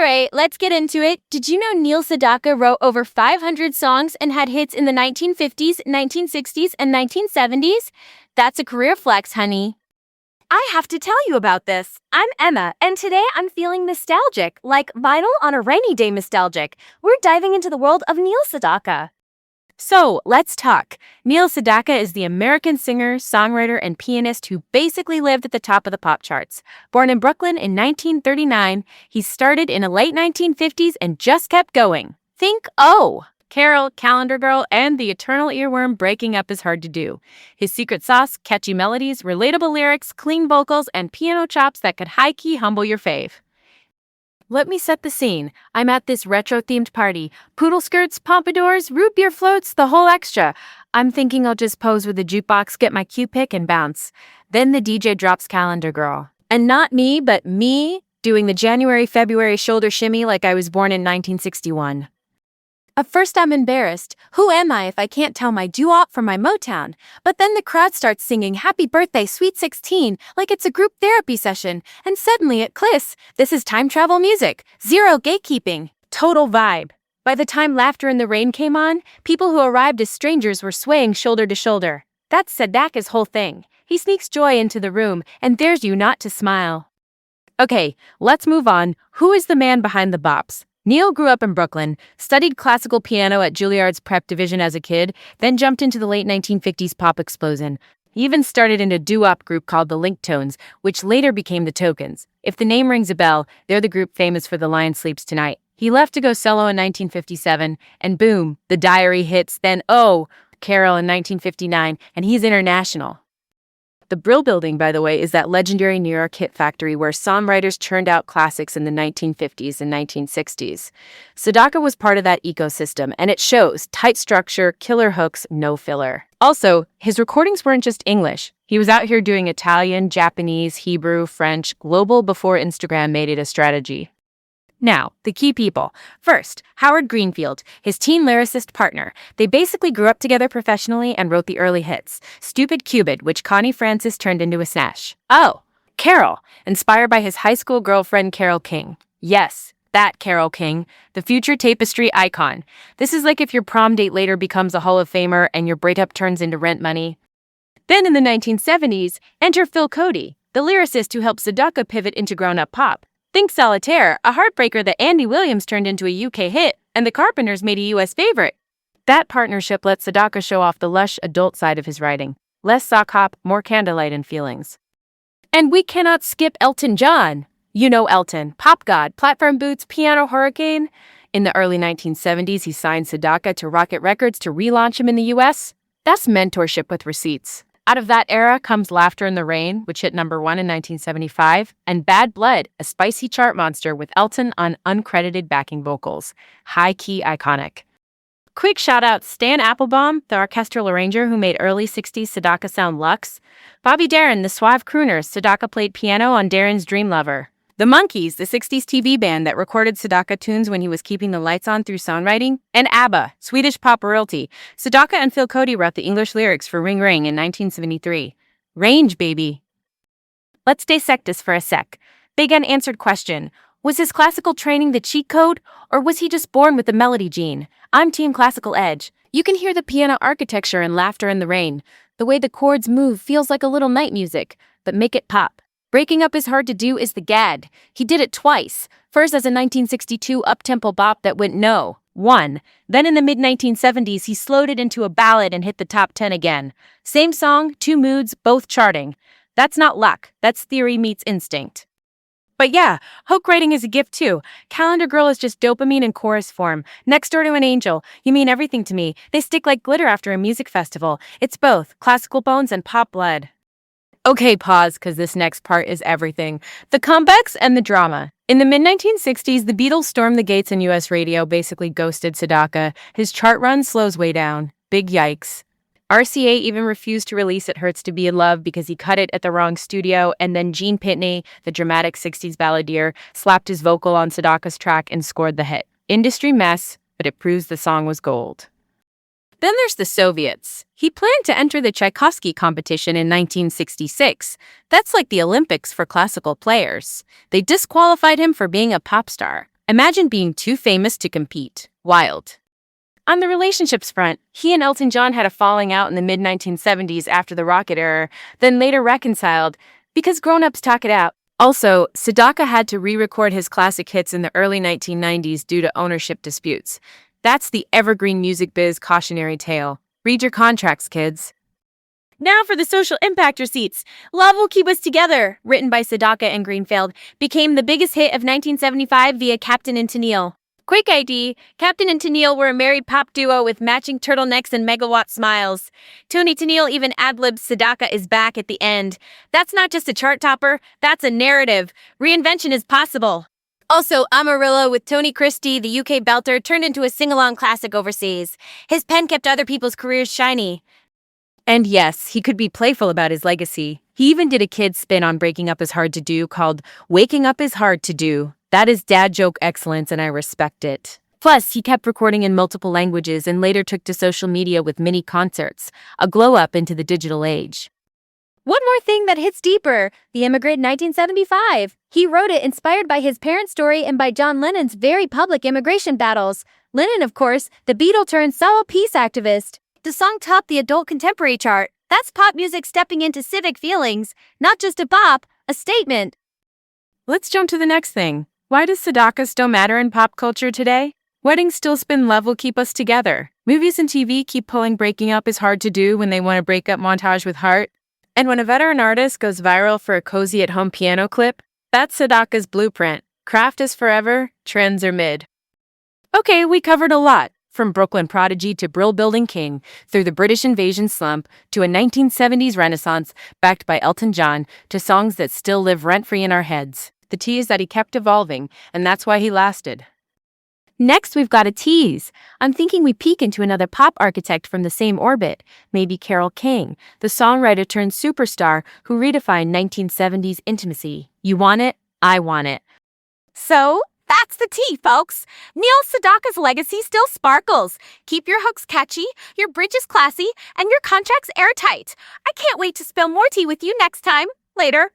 Alright, let's get into it. Did you know Neil Sedaka wrote over 500 songs and had hits in the 1950s, 1960s, and 1970s? That's a career flex, honey. I have to tell you about this. I'm Emma, and today I'm feeling nostalgic, like vinyl on a rainy day nostalgic. We're diving into the world of Neil Sedaka. So, let's talk. Neil Sedaka is the American singer, songwriter, and pianist who basically lived at the top of the pop charts. Born in Brooklyn in 1939, he started in the late 1950s and just kept going. Think, Carol, Calendar Girl, and the eternal earworm Breaking Up is hard to do. His secret sauce, catchy melodies, relatable lyrics, clean vocals, and piano chops that could high-key humble your fave. Let me set the scene. I'm at this retro-themed party. Poodle skirts, pompadours, root beer floats, the whole extra. I'm thinking I'll just pose with the jukebox, get my cue pick, and bounce. Then the DJ drops Calendar Girl. And not me, but me, doing the January-February shoulder shimmy like I was born in 1961. At first I'm embarrassed. Who am I if I can't tell my doo-wop from my Motown? But then the crowd starts singing Happy Birthday, Sweet 16, like it's a group therapy session. And suddenly it clicks. This is time travel music. Zero gatekeeping. Total vibe. By the time Laughter in the Rain came on, people who arrived as strangers were swaying shoulder to shoulder. That's Sedaka's whole thing. He sneaks joy into the room and dares you not to smile. Okay, let's move on. Who is the man behind the bops? Neil grew up in Brooklyn, studied classical piano at Juilliard's prep division as a kid, then jumped into the late 1950s pop explosion. He even started in a doo-wop group called the Link Tones, which later became the Tokens. If the name rings a bell, they're the group famous for The Lion Sleeps Tonight. He left to go solo in 1957, and boom, The Diary hits, then Carol in 1959, and he's international. The Brill Building, by the way, is that legendary New York hit factory where songwriters churned out classics in the 1950s and 1960s. Sedaka was part of that ecosystem, and it shows. Tight structure, killer hooks, no filler. Also, his recordings weren't just English. He was out here doing Italian, Japanese, Hebrew, French, global before Instagram made it a strategy. Now, the key people. First, Howard Greenfield, his teen lyricist partner. They basically grew up together professionally and wrote the early hits. Stupid Cupid, which Connie Francis turned into a smash. Carol, inspired by his high school girlfriend Carole King. Yes, that Carole King, the future tapestry icon. This is like if your prom date later becomes a Hall of Famer and your breakup turns into rent money. Then in the 1970s, enter Phil Cody, the lyricist who helped Sedaka pivot into grown-up pop. Think Solitaire, a heartbreaker that Andy Williams turned into a UK hit, and the Carpenters made a US favorite. That partnership let Sedaka show off the lush adult side of his writing. Less sock hop, more candlelight and feelings. And we cannot skip Elton John. You know Elton, pop god, platform boots, piano hurricane. In the early 1970s, he signed Sedaka to Rocket Records to relaunch him in the US. That's mentorship with receipts. Out of that era comes Laughter in the Rain, which hit #1 in 1975, and Bad Blood, a spicy chart monster with Elton on uncredited backing vocals. High-key iconic. Quick shout-out Stan Applebaum, the orchestral arranger who made early 60s Sedaka sound luxe. Bobby Darin, the suave crooner, Sedaka played piano on Darin's Dream Lover. The Monkees, the 60s TV band that recorded Sedaka tunes when he was keeping the lights on through songwriting. And ABBA, Swedish pop royalty. Sedaka and Phil Cody wrote the English lyrics for Ring Ring in 1973. Range, baby. Let's dissect this for a sec. Big unanswered question. Was his classical training the cheat code, or was he just born with the melody gene? I'm Team Classical Edge. You can hear the piano architecture in Laughter in the Rain. The way the chords move feels like a little night music, but make it pop. Breaking Up is hard to do is the gad. He did it twice. First as a 1962 up-tempo bop that went no. 1. Then in the mid-1970s, he slowed it into a ballad and hit the top 10 again. Same song, two moods, both charting. That's not luck. That's theory meets instinct. But yeah, hook writing is a gift too. Calendar Girl is just dopamine in chorus form. Next Door to an Angel, you mean everything to me. They stick like glitter after a music festival. It's both classical bones and pop blood. Okay, pause, because this next part is everything. The comebacks and the drama. In the mid-1960s, the Beatles stormed the gates in US radio, basically ghosted Sedaka. His chart run slows way down. Big yikes. RCA even refused to release It Hurts to Be in Love because he cut it at the wrong studio, and then Gene Pitney, the dramatic 60s balladeer, slapped his vocal on Sedaka's track and scored the hit. Industry mess, but it proves the song was gold. Then there's the Soviets. He planned to enter the Tchaikovsky competition in 1966. That's like the Olympics for classical players. They disqualified him for being a pop star. Imagine being too famous to compete. Wild. On the relationships front, he and Elton John had a falling out in the mid-1970s after the Rocket era, then later reconciled, because grown-ups talk it out. Also, Sedaka had to re-record his classic hits in the early 1990s due to ownership disputes. That's the evergreen music biz cautionary tale. Read your contracts, kids. Now for the social impact receipts. Love Will Keep Us Together, written by Sedaka and Greenfield, became the biggest hit of 1975 via Captain and Tennille. Quick ID, Captain and Tennille were a married pop duo with matching turtlenecks and megawatt smiles. Tony Tennille even ad-libbed Sedaka is back at the end. That's not just a chart topper, that's a narrative. Reinvention is possible. Also, Amarillo with Tony Christie, the UK belter, turned into a sing-along classic overseas. His pen kept other people's careers shiny. And yes, he could be playful about his legacy. He even did a kid's spin on Breaking Up Is Hard to Do called Waking Up Is Hard to Do. That is dad joke excellence and I respect it. Plus, he kept recording in multiple languages and later took to social media with mini concerts, a glow up into the digital age. One more thing that hits deeper, The Immigrant 1975. He wrote it inspired by his parents' story and by John Lennon's very public immigration battles. Lennon, of course, the Beatle turned solo peace activist. The song topped the adult contemporary chart. That's pop music stepping into civic feelings, not just a bop, a statement. Let's jump to the next thing. Why does Sedaka still matter in pop culture today? Weddings still spin Love Will Keep Us Together. Movies and TV keep pulling Breaking Up Is Hard to Do when they want a breakup montage with heart. And when a veteran artist goes viral for a cozy at-home piano clip, that's Sedaka's blueprint. Craft is forever, trends are mid. Okay, we covered a lot. From Brooklyn prodigy to brill-building king, through the British invasion slump, to a 1970s renaissance backed by Elton John, to songs that still live rent-free in our heads. The tea is that he kept evolving, and that's why he lasted. Next, we've got a tease. I'm thinking we peek into another pop architect from the same orbit, maybe Carole King, the songwriter turned superstar who redefined 1970s intimacy. You want it? I want it. So, that's the tea, folks. Neil Sedaka's legacy still sparkles. Keep your hooks catchy, your bridges classy, and your contracts airtight. I can't wait to spill more tea with you next time. Later.